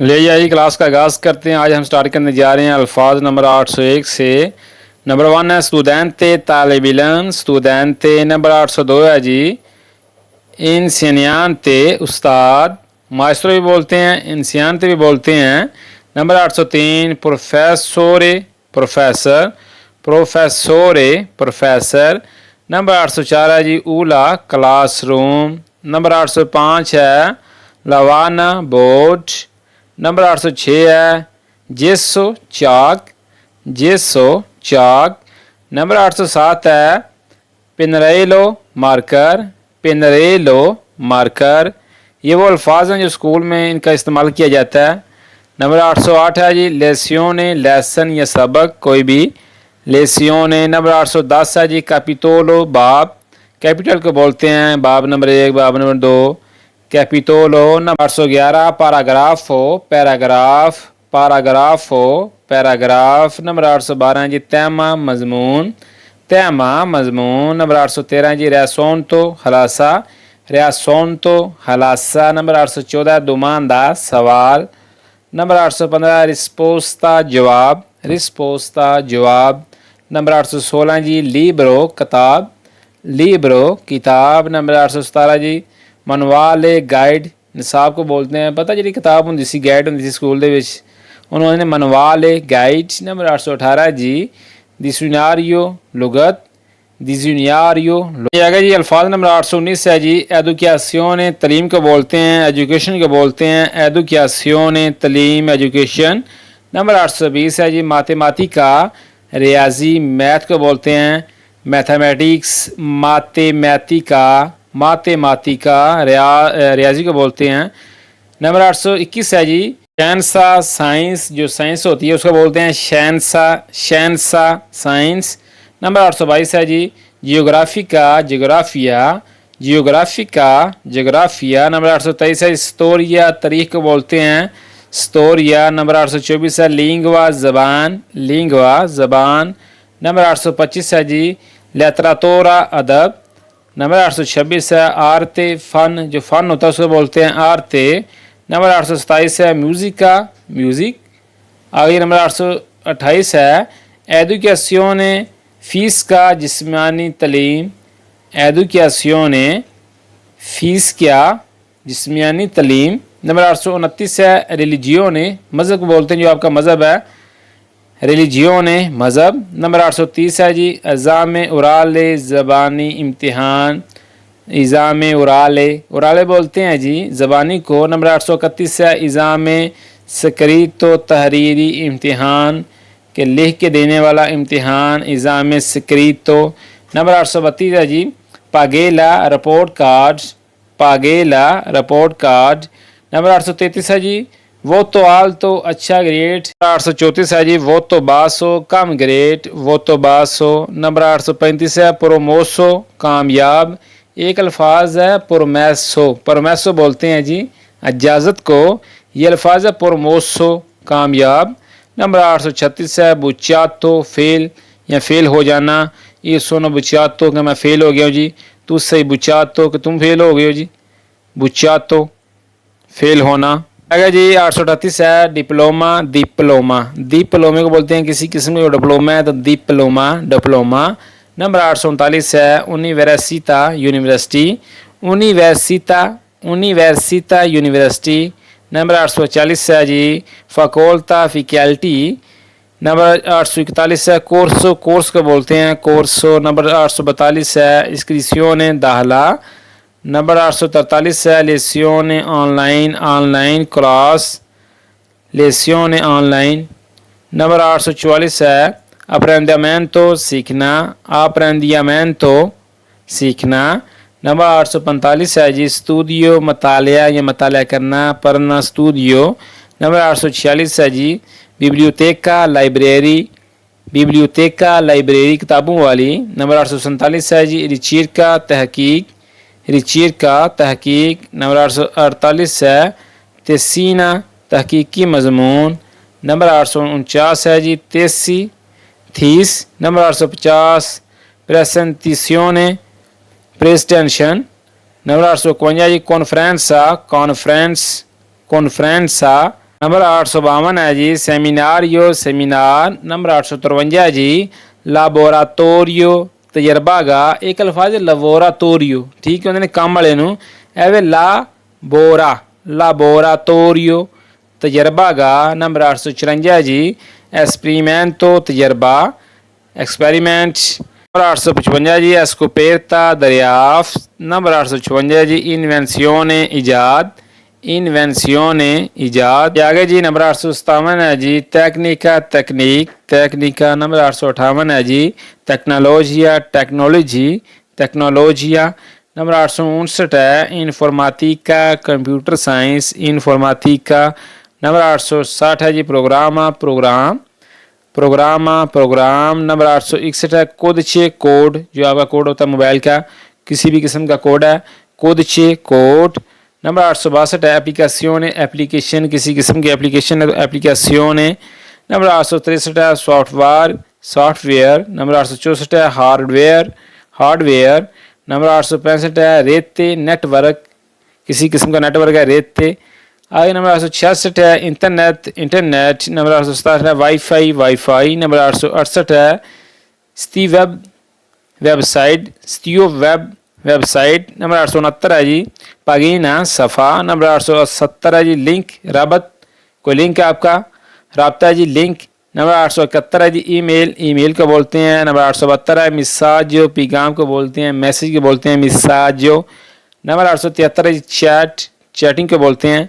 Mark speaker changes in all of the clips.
Speaker 1: ले जाइए क्लास का आगाज़ करते हैं। आज हम स्टार्ट करने जा रहे हैं अल्फाज नंबर 801 से। नंबर 1 है स्टूडेंटे तालिब इल्म, स्टूडेंटे। नंबर 802 है जी इंसियानते उस्ताद, मास्टर भी बोलते हैं, इंसियानते भी बोलते हैं। नंबर 803 प्रोफेसोरे प्रोफेसर, प्रोफेसोरे प्रोफेसर। नंबर 804 है जी ऊला क्लासरूम। नंबर 805 है लवाना बोर्ड। नंबर 806 है जेसो चाक, जेसो चाक। नंबर 807 है पिनरेलो मार्कर, पिनरेलो मार्कर। ये वो अल्फाज हैं जो स्कूल में इनका इस्तेमाल किया जाता है। नंबर 808 है जी लेसियोने, लेसन या सबक कोई भी, लेसियोने। नंबर 810 है जी कैपिटोलो बाब, कैपिटल को बोलते हैं बाब नंबर 1, बाब नंबर 2, कैपिटोलो। नंबर 811 पैराग्राफो, पैराग्राफ, पैराग्राफो, पैराग्राफ। नंबर 812 जी तैमा मजमून, तैमा मजमून। नंबर 813 जी रेसोंतो हलासा, रेसोंतो हलासा। नंबर 814 दुमानदा सवाल। नंबर 815 रिस्पोस्ता जवाब, रिस्पोस्ता जवाब। नंबर 816 जी लीब्रो किताब, लीब्रो किताब। नंबर 817 जी मनवाले गाइड, निसाब को बोलते हैं पता जी किताब होंगी सी, गाइड होंगी सी स्कूल दे विच, उन्होंने मनवाले गाइड। नंबर 818 जी डिक्शनरियो लुगत, डिक्शनरियो आएगा जी। अल्फाज नंबर 819 है जी एडुकेशन, तलीम को बोलते हैं, एजुकेशन को बोलते हैं, एडुकेशन तलीम एजुकेशन। नंबर 820 है जी माथेमाटिका, रियाजी मैथ को बोलते हैं, मैथमेटिक्स, माथेमाटिका, माथेमाटिका रियाजी को बोलते हैं। नंबर 821 है जी शैनसा साइंस, जो साइंस होती है उसको बोलते हैं शैनसा, शैनसा साइंस। नंबर 822 है जी जियोग्राफिका, जियोग्राफिया, जियोग्राफिका, जियोग्राफिया। नंबर 823 है स्टोरिया, तारीख को बोलते हैं स्टोरिया। नंबर 824 है लिंगवा, जबान, लिंगवा, जबान। नंबर 825 है जी लेतरातोरा, अदब। नंबर 826 है आरते, फ़न, जो फ़न होता है उसको बोलते हैं आरते। नंबर 827 है म्यूज़िका, म्यूज़िक। आगे नंबर 828 है एडुकेशन फ़ीस का जिस्मानी तलीम, एडुकेशन फ़ीस क्या जिस्मानी तलीम। नंबर 829 है रिलीजियोने, मज़हब को बोलते हैं जो आपका मज़हब है, रिलीजियोने मज़हब। नंबर 830 है जी एग्ज़ाम उराले ज़बानी इम्तिहान, इज़ाम उराले, उराले बोलते हैं जी ज़बानी को। नंबर 831 है इज़ाम स्क्रीतो तहरीरी इम्तिहान, के लिख के देने वाला इम्तिहान, इज़ाम स्क्रीतो। नंबर 832 है जी पागेला रिपोर्ट कार्ड, पागेला रिपोर्ट कार्ड। नंबर 833 है जी वो तो आल तो अच्छा ग्रेड। 834 है जी वो तो बासो कम ग्रेड, वो तो बासो। नंबर 835 है प्रोमोसो कामयाब, एक अल्फाज है प्रोमेसो, प्रोमेसो बोलते हैं जी इजाज़त को, ये अल्फाज है प्रोमोसो कामयाब। नंबर 836 है बुचातो फेल या फेल हो जाना, ये सुनो बुचातो कि मैं फेल हो गया हूँ जी, तू सही बुचातो कि तुम फेल हो गए हो जी, बुचातो फेल होना। आगे जी 838 है डिप्लोमा, डिप्लोमा, डिप्लोमे को बोलते हैं किसी किस्म का डिप्लोमा है तो डिप्लोमा, डिप्लोमा। नंबर 839 है यूनिवर्सिटा, यूनिवर्सिटी, यूनिवर्सिटा, यूनिवर्सिटा यूनिवर्सिटी। नंबर 840 है जी फकोल्ता फैकल्टी। नंबर 841 है कोर्सो, कोर्स को बोलते हैं कोर्सो। नंबर 842 है इंस्क्रिप्शन दाखिला। नंबर 843 है लेसियोन ऑनलाइन, ऑनलाइन क्लास, लेसियोन ऑनलाइन। नंबर 844 है अप्रेंदियामेंटो सीखना, अप्रेंदियामेंटो सीखना। नंबर 845 है जी स्टूडियो मतालिया या मतालिया करना, पढ़ना स्टूडियो। नंबर 846 है जी बिब्लियोतेका लाइब्रेरी, बिब्लियोतेका लाइब्रेरी किताबों वाली। नंबर 847 है जी रिचर्का तहकीक, रिचर्का तहकीक। नंबर 848 है तेसीना तहकीकी मजमून। नंबर 849 है जी तेसी थीस। नंबर 850 प्रेजेंटेशने, प्रेजेंटेशन। नंबर 851 जी कॉन्फ्रेंसा, कॉन्फ्रेंस, कॉन्फ्रेंसा। नंबर 852 है जी सेमिनारियो सेमिनार। नंबर 853 है जी लाबोराटोरियो तजर्बागा। एक अल्फाज है लाबोराटोरियो, ठीक है, उन्होंने काम वाले नू एवे लाबोराटोरियो तजर्बागा। नंबर 854 जी एस्पेरिमेंटो तजर्बा एक्सपेरिमेंट। नंबर 855 जी एस्कोपेरता दरियाफ्त। नंबर 856 जी इन्वेंसियोने इजाद इन्वेंसियोने इजाद। आगे जी नंबर 857 है जी टेक्निका तकनीक टेक्निका। नंबर 858 है जी टेक्नोलॉजिया टेक्नोलॉजी टेक्नोलॉजिया। नंबर 859 है Informatica computer science Informatica. Number 860 है जी प्रोग्रामा प्रोग्राम प्रोग्राम। नंबर 861 है कोदचे कोड, जो आपका कोड होता है मोबाइल का, किसी भी किस्म का कोड है, कोदचे कोड। नंबर 862 है एप्लीकेशन एप्लीकेशन, किसी किस्म की एप्लीकेशन है तो एप्लीकेशन है। नंबर 863 है सॉफ्टवेयर सॉफ्टवेयर। नंबर 864 है हार्डवेयर हार्डवेयर। नंबर 865 है रेते नेटवर्क, किसी किस्म का नेटवर्क है रेते। आगे नंबर 866 है इंटरनेट इंटरनेट। नंबर 867 है वाईफाई वाईफाई। नंबर 868 है स्टी वेब वेबसाइट स्टीओ वेब वेबसाइट। नंबर 869 है जी पागीना सफ़ा। नंबर 870 है जी लिंक रबत, कोई लिंक है आपका रबता है जी लिंक। नंबर 871 है जी ईमेल ईमेल को बोलते हैं। नंबर 872 है मिसाजो पैगाम को बोलते हैं, मैसेज को बोलते हैं मिसाजो। नंबर 873 है जी चैट चैटिंग को बोलते हैं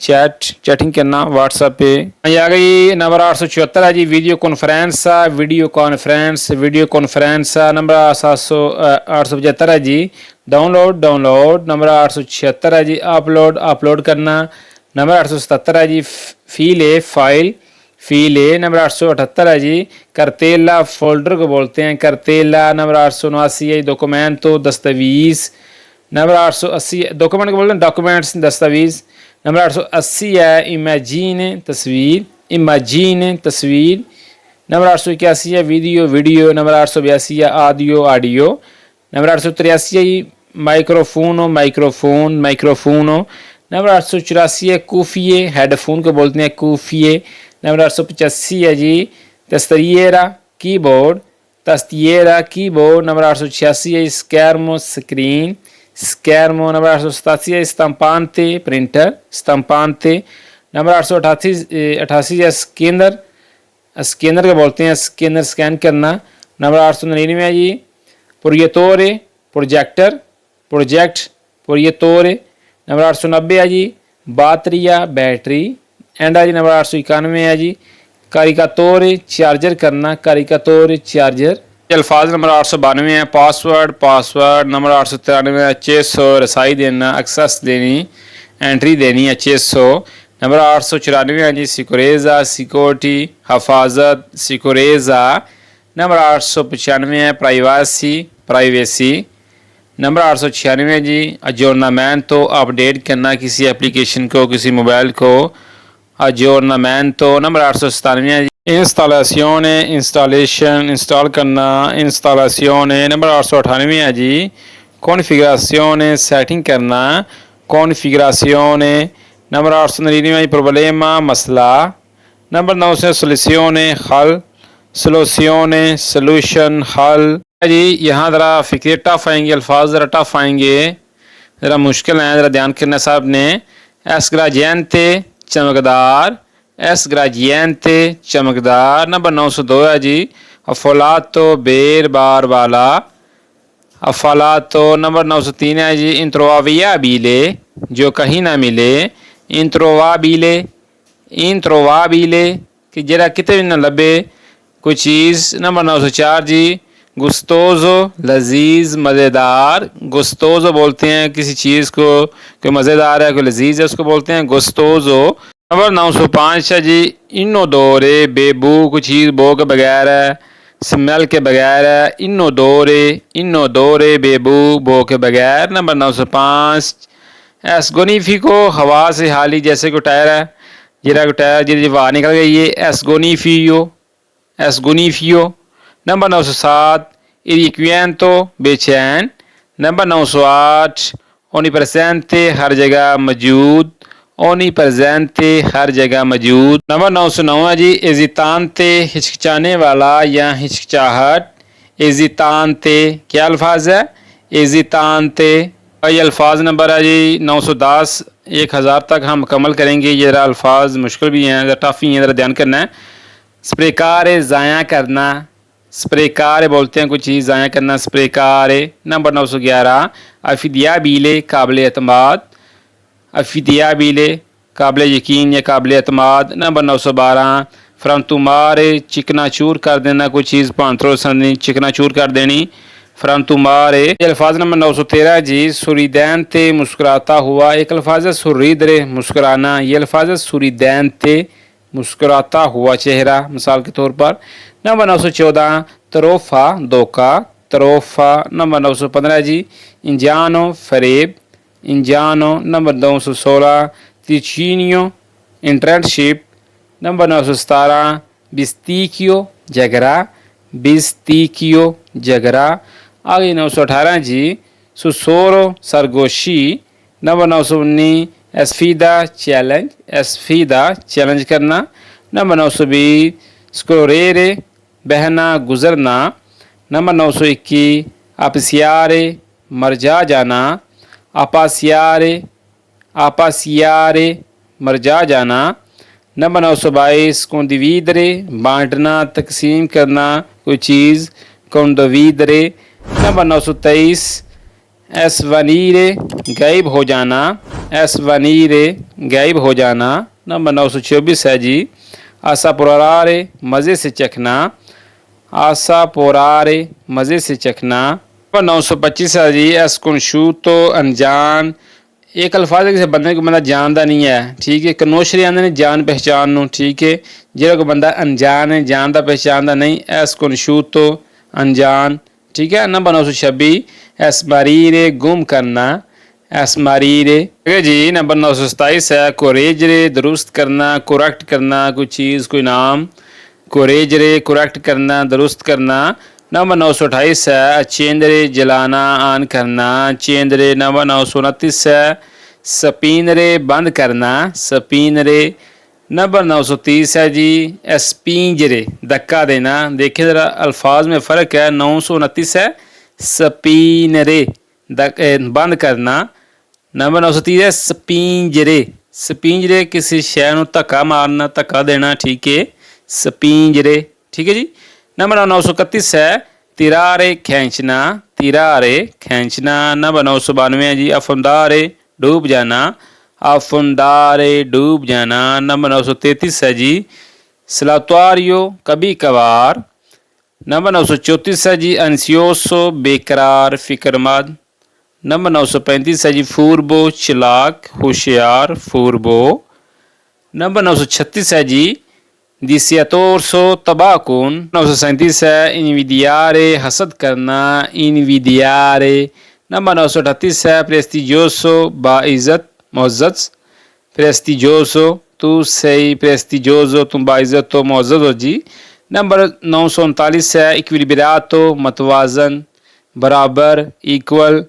Speaker 1: चैटिंग करना व्हाट्सएप पे। ये आ गई नंबर 874 है जी video conference video conference video conference. Number 875 है जी डाउनलोड डाउनलोड। नंबर 876 है जी अपलोड अपलोड करना। नंबर 877 है जी फीले फाइल फीले। नंबर 878 है जी करतेला फोल्डर को बोलते हैं करतेला। नंबर 879 है डॉक्यूमेंटो दस्तावेज। नंबर 880 डॉक्यूमेंट को बोलते हैं डॉक्यूमेंट्स दस्तावेज। नंबर 880 है इमेजिन तस्वीर इमेजिन तस्वीर। नंबर 881 है वीडियो वीडियो। नंबर 882 है ऑडियो ऑडियो। नंबर 883 है माइक्रोफोनो माइक्रोफोन माइक्रोफोनो। नंबर 884 है कूफिए हेडफोन को बोलते हैं कूफिए। नंबर 885 है जी तस्तियरा कीबोर्ड तस्तियरा कीबोर्ड। नंबर 886 है स्कैर्मो स्क्रीन स्कैर्मो। नंबर 887 है स्टम्पांते प्रिंटर स्टम्पांते। नंबर 888 है स्कैनर स्कैनर को बोलते हैं स्कैनर स्कैन करना। नंबर 899 है जी प्रोजेक्टोरे प्रोजेक्टर प्रोजेक्ट प्रोजेक्टोरे। नंबर 890 है जी बातरिया बैटरी एंड है जी। नंबर 891 है जी कारिकातोरे चार्जर करना कारिकातोरे चार्जर। अल्फाज नंबर 892 है पासवर्ड पासवर्ड। नंबर 893 है 600 रसाई देना एक्सेस देनी एंट्री देनी है 600। नंबर 894 है जी सिक्योरेजा सिक्योरिटी हफाजत सिक्योरेजा। नंबर 895 है प्राइवेसी प्राइवेसी। नंबर 896 है जी अजोर्नामेंटो अपडेट करना किसी एप्लीकेशन को किसी मोबाइल को अजोर्नामेंटो। नंबर 897 है जी इंस्टॉलेशन इंस्टॉलेशन इंस्टॉल करना इंस्टॉलेशन। नंबर 898 है जी कॉन्फ़िगरेशन सेटिंग करना कॉन्फ़िगरेशन। नंबर 899 है प्रॉब्लम मसला। नंबर 900 सोल्यूशन हल सोल्यूशन सोल्यूशन हल। जी यहाँ ज़रा फिक्र टफ आएंगे अल्फाज ज़रा टफ आएंगे ज़रा मुश्किल हैं ज़रा ध्यान करना साहब ने। एस्ग्राजियंते चमकदार एस्ग्राजियंते चमकदार। नंबर 902 है जी अफलातो बेर बार वाला अफलातो। नंबर 903 है जी इंत्रोवाविया बीले जो कहीं ना मिले इंत्रोवाबीले इंत्रोवाबीले कि जरा कितने भी ना लबे कोई चीज़। नंबर 904 जी गुस्तोज़ो लजीज मज़ेदार गुस्तोज़ो बोलते हैं किसी चीज़ को कोई मज़ेदार है कोई लजीज है उसको बोलते हैं गुस्तोज़ो। नंबर 905 है जी इनोडोरे बेबू कोई चीज़ बो के बगैर है स्मेल के बगैर है इनोडोरे बेबू बो के बगैर। नंबर 905 एसगोनीफिको हवा से हाली जैसे कोई टायर है जरा कोई टायर जी हवा निकल गई है एसगोनीफियो एसगोनीफियो। नंबर 907 इरिक्वियंतो बेचैन। नंबर 908 ओनिप्रेसेंटे हर जगह मौजूद ओनी प्रजेंते हर जगह मौजूद। नंबर 909 है जी एजितानते हिचकिचाने वाला या हिचकिचाहट। एजितानते क्या अल्फाज है? एजितानते। ये अल्फाज नंबर है जी 910 1000 तक हम मुकम्मल करेंगे। ये ज़रा अल्फाज मुश्किल भी हैं, ज़रा टफ ही हैं, ज़रा ध्यान करना है। स्प्रेकार ज़ाया करना। स्प्रेकार बोलते हैं कुछ चीज़ ज़ाया करना। स्प्रेकार। नंबर 911 अफिदिया बीले काबिल एतमाद। अफिदिया बीले काबिल यकीन या काबिल एतमाद। नंबर 912 फ्रंतुमार चिकना चूर कर देना, कोई चीज़ पांथरो सनी चिकना चूर कर देनी। फ्रंतुमार। अल्फाज नंबर 913 जी सुरीदैन ते मुस्कुराता हुआ। एक अल्फाज है सुरीदरे मुस्कुराना। ये अल्फाज है सुरीदैन ते मुस्कुराता हुआ चेहरा, मिसाल के तौर पर। नंबर 914 तरोफ़ा धोखा। तरोफ़ा। नंबर 915 जी इंजानो फरेब। इंजानो। नंबर 916 तिचीनियो इंटर्नशिप। नंबर 917 बिस्तिकियो जगरा। बिस्तिकियो जगरा। आगे 918 जी सुसोरो सरगोशी। नंबर 919 एसफीदा चैलेंज। एसफीदा चैलेंज करना। नंबर 920 स्कोरेरे बहना गुजरना। नंबर 921 अपसियारे मरजा जाना। अपासियारे आपासियारे मरजा जाना। नंबर 922 कोंदिवीदरे बांटना तकसीम करना कोई चीज़। कोंदवीदरे। नंबर 923 एसवनीरे गायब हो जाना। एसवनीरे गायब हो जाना। नंबर 924 है जी आसा पुरारे मज़े से चखना। आसा पुरारे मज़े से चखना। नंबर 925 है जी एसकुनशू तो अनजान। एक अल्फाज है किसी बंदे को बंदा जानता नहीं है, ठीक है। कनोशरी आंदे ने जान पहचान नू, ठीक है। जो को बंदा अनजान है, जानता पहचानता नहीं। एसकुनशू तो अनजान, ठीक है। नंबर 926 एसमारीरे गुम करना। एसमारीरे, ठीक है जी। नंबर 927 है कोरेजरे दुरुस्त करना, करेक्ट करना कोई चीज़ कोई नाम। कोरेजरे करेक्ट करना दुरुस्त करना। नंबर 928 है चेंदरे जलाना आन करना। चेंदरे। नंबर 929 है स्पिनरे बंद करना। स्पिनरे। नंबर 930 है जी स्पींजरे धक्का देना। देखिए ज़रा अल्फाज में फ़र्क है। 929 है स्पिनरे बंद करना। नंबर 930 है स्पींजरे। स्पींजरे किसी शय को धक्का मारना, धक्का देना, ठीक है। स्पींजरे, ठीक है जी। नंबर 931 है तिरारे खींचना। तिरारे खींचना। नंबर 992 है जी अफंदारे डूब जाना। अफंदारे डूब जाना। नंबर 933 है जी सलातवारियो कभी कभार। नंबर 934 है जी अंसियोसो बेकरार फिक्रमंद। नंबर 935 है जी फूरबो चलाक होशियार फूरबो। नंबर 936 है जी दिसियातोरसो तबाकुन। 937 है इनविदियारे हसद करना। इनविदियारे। नंबर 938 है प्रेस्टिजोसो बाइज़्ज़त मुअज़्ज़ज़। प्रेस्टिजोसो तू सही, प्रेस्टिजोसो तुम बाइज़्ज़त तो मुअज़्ज़ज़ हो जी। नंबर 939 है इक्विलिब्रियातो मतवाजन बराबर इक्वल।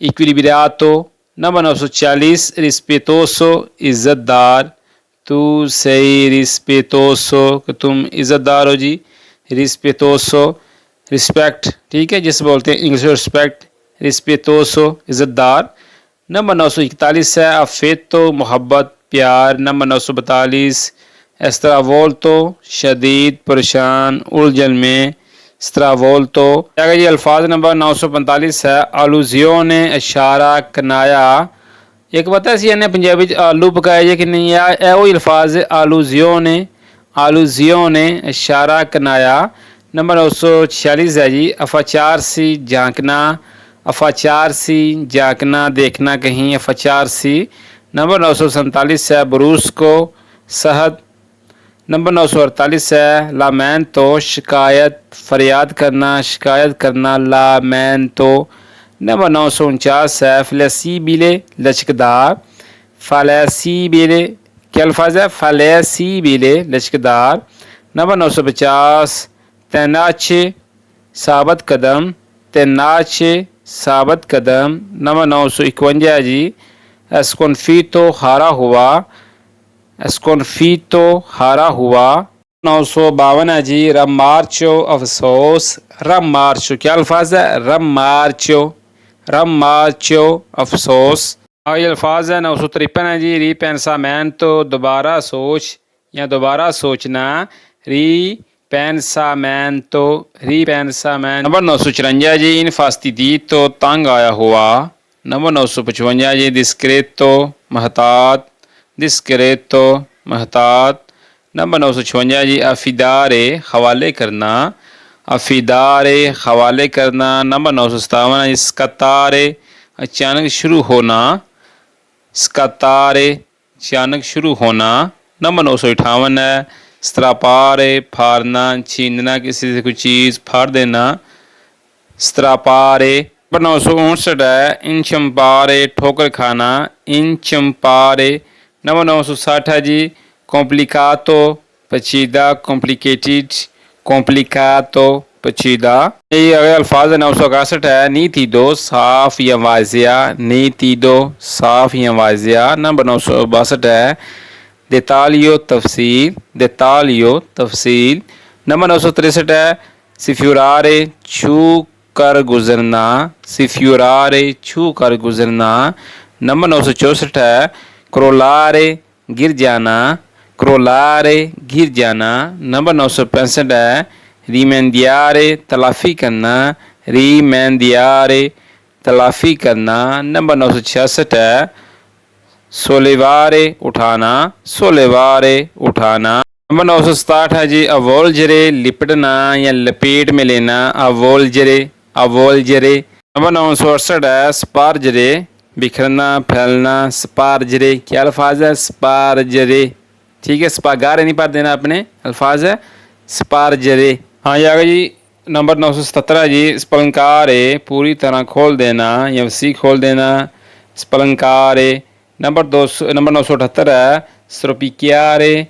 Speaker 1: इक्विलिब्रियातो। नंबर 940 रिस्पेटोसो इज़्ज़तदार। तू सही रिस्पेटोसो कि तुम इज़्ज़तदार हो जी। रिस्पेटोसो रिस्पेक्ट, ठीक है, जिसे बोलते हैं इंग्लिश में रिस्पेक्ट। रिस्पेटोसो इज़्ज़तदार। नंबर 941 है अफेतो मोहब्बत प्यार। नंबर 942 एस्त्रावोल्तो शदीद परेशान उलझन में। स्त्रावोल्तो। ये अल्फाज नंबर 945 है आलूजियोने इशारा कनाया। एक पता है इन्हें पंजाबी आलू पकाया जे कि नहीं आ ए वो अल्फाज आलूजियोने। आलूजियोने इशारा कनाया। नंबर 946 है जी अफाचारसी झांकना। अफाचारसी झांकना देखना कहीं। अफाचारसी। नंबर 947 है बरूस को सहद। नंबर 948 है लामैन तो शिकायत फरियाद करना शिकायत करना लामैन तो। नंबर 949 है फ्लेक्सिबिले लचकदार। फ्लेक्सिबिले क्या अल्फाज है? फ्लेक्सिबिले लचकदार। नंबर 950 तैनाचे साबित कदम। तैनाचे साबित कदम। नंबर 951 जी एस्कोनफीतो हारा हुआ, एस्कोनफीतो हारा हुआ। 952 है जी रमार्चो अफसोस, रमार्चो क्या अल्फाज है, रमार्चो, रमार्चो अफसोस। आगे अल्फाज है 953 है जी रीपेंसामेंटो दोबारा सोच या दोबारा सोचना, री पेंसामेंटो, रीपेंसामेंटो। नंबर 954 जी इनफास्टिडीतो तंग आया हुआ। नंबर 955 जी डिस्क्रेतो महतात, डिस्क्रेतो महतात। नंबर 956 जी अफिदारे हवाले करना, अफिदारे हवाले करना। नंबर 957 स्कतारे अचानक शुरू होना, स्कतारे अचानक शुरू होना। नंबर 958 है स्त्रापारे फाड़ना, छीनना, किसी से कोई चीज़ फाड़ देना, स्त्रापारे। नंबर 959 है इंचम्पारे ठोकर खाना, इंचम्पारे। नंबर 960 है जी कॉम्प्लिकातो पेचीदा, कॉम्प्लिकेटेड, कॉम्प्लिकातो पेचीदा। ये अगले अल्फाज है 961 है नीति दो साफ या वाजिया, नीति दो साफ या वाजिया। नंबर 962 है देतालियो तफसील, देतालियो तफसील। नंबर 963 है सिफ्यूरारे छू कर गुजरना, सिफ्यूरारे छू कर गुजरना। नंबर 964 है क्रोलारे गिर जाना, क्रोलारे गिर जाना। नंबर 965 है रीमेंदियारे तलाफ़ी करना, रीमेंदियारे तलाफ़ी करना। नंबर 966 है सोलेवारे उठाना, सोलेवारे उठाना। नंबर 967 है जी अवोल्जरे लिपटना या लपेट में लेना, अवोल्जरे, अवोल्जरे। नंबर 968 है स्पार्जरे बिखरना, फैलना, स्पार्जरे क्या अल्फाज है, स्पार्जरे। ठीक है, स्पागारे नहीं पढ़ देना अपने, अल्फाज है स्पार्जरे। हाँ ये आ गया जी नंबर 977 जी स्पलंकारे पूरी तरह खोल देना या वसी खोल देना, स्पलंकारे। नंबर 978 है स्ट्रोपिक्यारे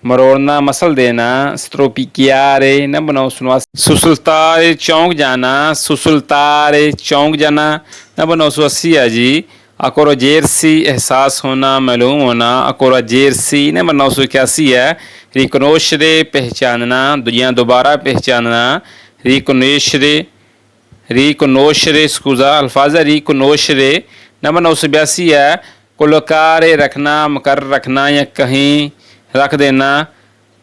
Speaker 1: मरोड़ना मसल देना, स्ट्रोपिक्यारे। नंबर 989 सुसुलतारे चौंक जाना, सुसुलतारे चौंक जाना। नंबर 980 है जी अकोरोजेरसी एहसास होना, मालूम होना, अकोरोजेरसी। नंबर 981 है रिकनोशरे पहचानना या दोबारा पहचानना, रिकनोशरे, रिकनोशरे स्कूज़ा अल्फाज रिकनोशरे। नंबर 982 है कोलोकारे रखना, मुकर्रर रखना या कहीं रख देना,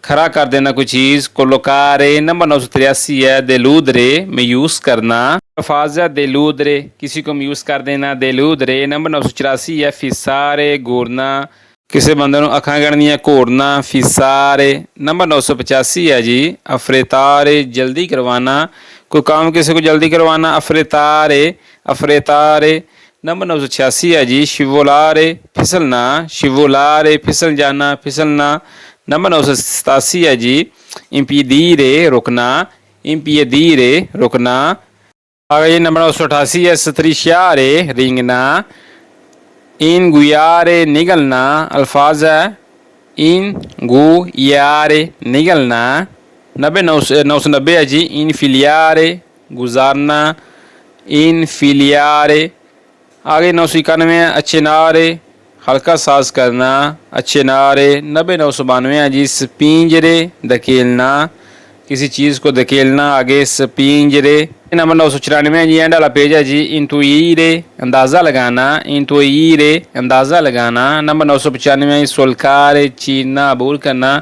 Speaker 1: खड़ा कर देना कोई चीज़, कोलोकारे। नंबर 983 है देलूदरे मायूस करना, अल्फाज देलूदरे किसी को मायूस कर देना, देलूदरे। नंबर 984 है फिसारे घूरना, किसी बंदे ਨੂੰ ਅੱਖਾਂ ਗਣਨੀਆਂ ਘੂਰਨਾ, फिसारे। नंबर 985 है जी अफरेतारे जल्दी करवाना, कोई काम किसी को जल्दी करवाना, अफरेतारे, अफरेतारे। नंबर 986 है जी शिवोलारे फिसलना, शिवोलारे फिसल जाना, फिसलना। नंबर 987 है जी इम्पीदीरे रुकना, इम्पीदीरे रुकना। आगे नंबर 988 है सतरिशारे रिंगना, इन गुयारे निगलना, अल्फाज है इन गुयारे निगलना। 990 है जी इन फिलियारे गुजारना, इन फिलियारे। आगे 991 अच्छे नारे हल्का साज करना, अच्छे नारे। 992 है जी स्पींजरे धकेलना, किसी चीज़ को धकेलना, आगे स्पींजरे। नंबर 994 जी एंड वाला पेज है जी इंटुईरे अंदाज़ा लगाना, इंटुईरे अंदाज़ा लगाना। नंबर 995 सुलकारे चीरना अबूर करना,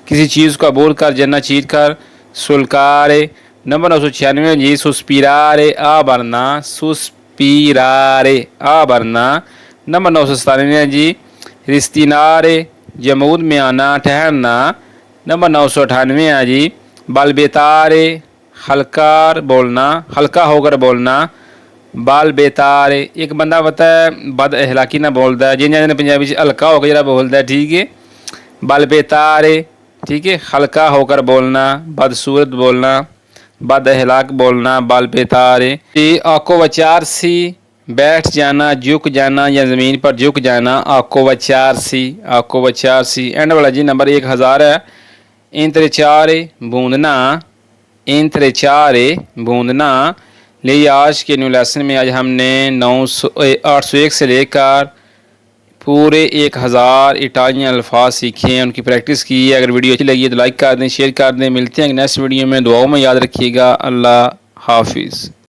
Speaker 1: किसी चीज़ को अबूर कर जना चीर कर, सुलकारे। नंबर 996 जी सुस्पिरारे आ भरना, सुस्पिरारे आ भरना। नंबर 997 जी रिश्तिनारे जमूद में आना ठहरना। नंबर 998 है जी बालबेतारे हल्कार बोलना, हल्का होकर बोलना, बाल बेतारे। एक बंदा पता है बद अहलाकी ना बोलता है, जिन जिन्हें पंजाबी से हल्का होकर जरा बोलता है, ठीक है, बाल बेतारे, ठीक है, हल्का होकर बोलना, बदसूरत बोलना, बद अहलाक बोलना, बाल बेतारे। आको वचार सी बैठ जाना, झुक जाना या ज़मीन पर झुक जाना, आको वचार सी, आको वचार सी। एंड वाला जी नंबर 1000 है इंतरेचारे बूंदना, इंतरेचारे बूंदना। ले आज के न्यू लेसन में आज हमने 801 से लेकर पूरे 1000 इटालियन अल्फाज सीखे हैं, उनकी प्रैक्टिस की है। अगर वीडियो अच्छी लगी है तो लाइक कर दें, शेयर कर दें। मिलते हैं नेक्स्ट वीडियो में, दुआओं में याद रखिएगा। अल्लाह हाफिज़।